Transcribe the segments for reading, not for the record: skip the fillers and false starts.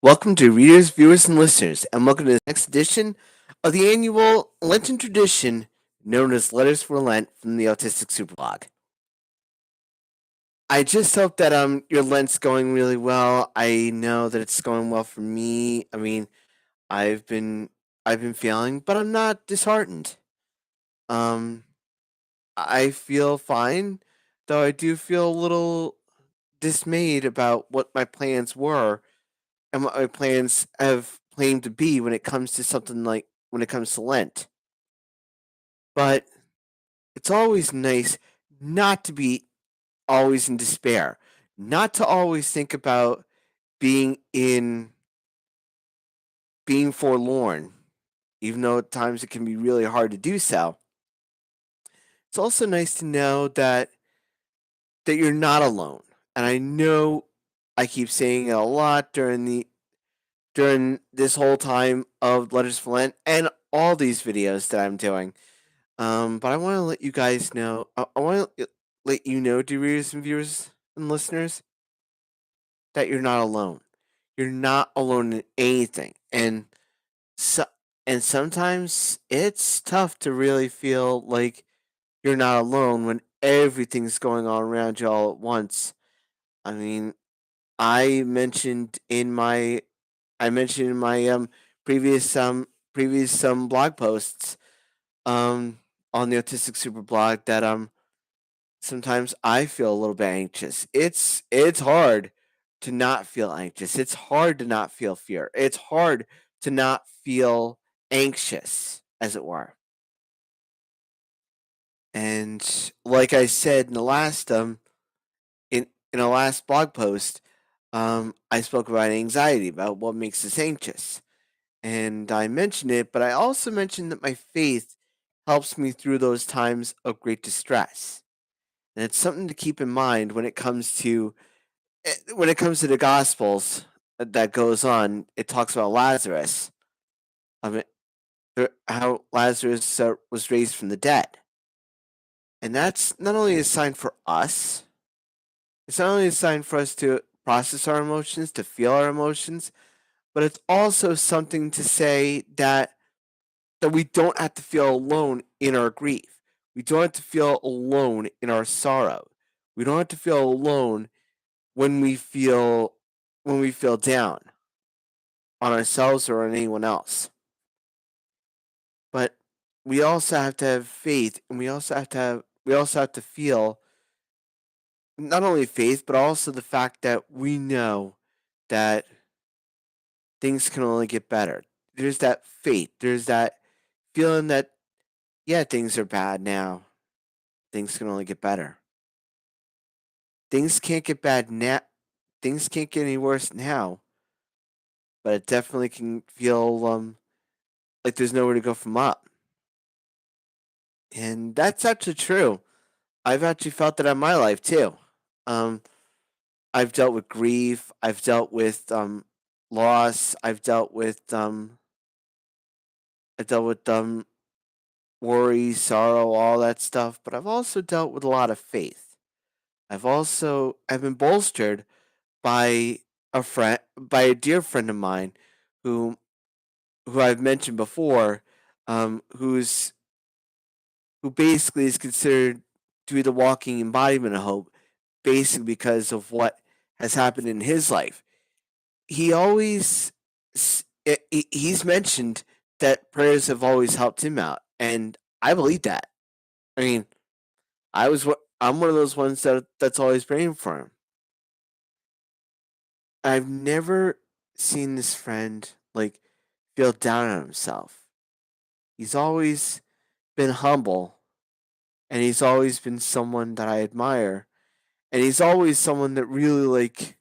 Welcome to readers, viewers, and listeners, and welcome to the next edition of the annual Lenten tradition known as Letters for Lent from the Autistic Superblog. I just hope that your Lent's going really well. I know that it's going well for me. I've been I've been feeling, but I'm not disheartened. Um, I feel fine, though I do feel a little dismayed about what my plans were and what my plans have claimed to be when it comes to something like when it comes to Lent. But it's always nice not to be always in despair, not to always think about being in being forlorn, even though at times it can be really hard to do so. It's also nice to know that you're not alone. And I know I keep saying it a lot during this whole time of Letters for Lent and all these videos that I'm doing. But I want to let you guys know. I want to let you know, dear readers and viewers and listeners, that you're not alone. You're not alone in anything, so and sometimes it's tough to really feel like you're not alone when everything's going on around you all at once. I mean, I mentioned in my I mentioned in my previous blog posts um on the Autistic Super blog that sometimes I feel a little bit anxious. It's hard to not feel anxious. It's hard to not feel fear. It's hard to not feel anxious, as it were. And like I said in the last in a last blog post, I spoke about anxiety, about what makes us anxious. And I mentioned it, but I also mentioned that my faith helps me through those times of great distress. And it's something to keep in mind when it comes to the Gospels that goes on. It talks about Lazarus, I mean, how Lazarus was raised from the dead, and that's not only a sign for us. It's not only a sign for us to process our emotions, to feel our emotions, but it's also something to say that we don't have to feel alone in our grief. We don't have to feel alone in our sorrow. We don't have to feel alone when we feel down on ourselves or on anyone else. But we also have to have faith, and we also have to feel not only faith but also the fact that we know that things can only get better. There's that faith. There's that feeling that yeah, things are bad now. Things can only get better. Things can't get bad now. Things can't get any worse now, but it definitely can feel like there's nowhere to go from up. And that's actually true. I've actually felt that in my life too. Um, I've dealt with grief. I've dealt with loss. I've dealt with worry, sorrow, all that stuff. But I've also dealt with a lot of faith. I've been bolstered by by a dear friend of mine, who I've mentioned before, who's who basically is considered to be the walking embodiment of hope, basically because of what has happened in his life. He always he's mentioned that prayers have always helped him out, and I believe that. I mean, I'm one of those ones that's always praying for him. I've never seen this friend like feel down on himself. He's always been humble, and he's always been someone that I admire, and he's always someone that really like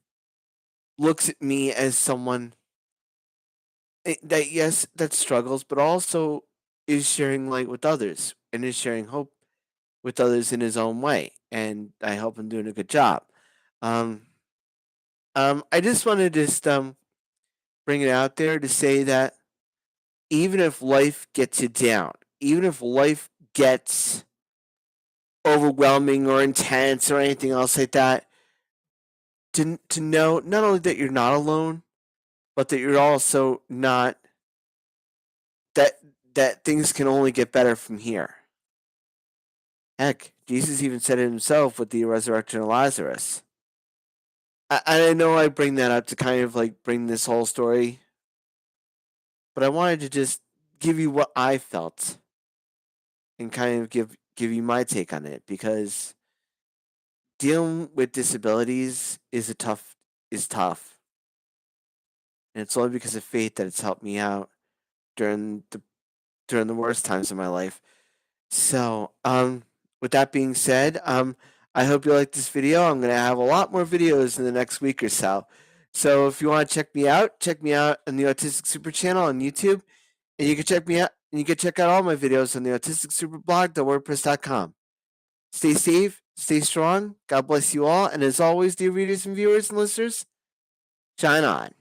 looks at me as someone that yes, that struggles, but also is sharing light with others and is sharing hope with others in his own way. And I hope I'm doing a good job. Um, I just wanted to just bring it out there to say that even if life gets you down, even if life gets overwhelming or intense or anything else like that, to know not only that you're not alone, but that you're also not that that things can only get better from here. Heck, Jesus even said it himself with the resurrection of Lazarus. I know I bring that up to kind of like bring this whole story, but I wanted to just give you what I felt and kind of give you my take on it, because dealing with disabilities is tough, and it's only because of faith that it's helped me out during the worst times of my life. So, with that being said, I hope you like this video. I'm gonna have a lot more videos in the next week or so. So if you want to check me out on the Autistic Super channel on YouTube, and you can check me out. And you can check out all my videos on the Autistic Super blog.wordpress.com. Stay safe, stay strong. God bless you all, and as always, dear readers and viewers and listeners, shine on.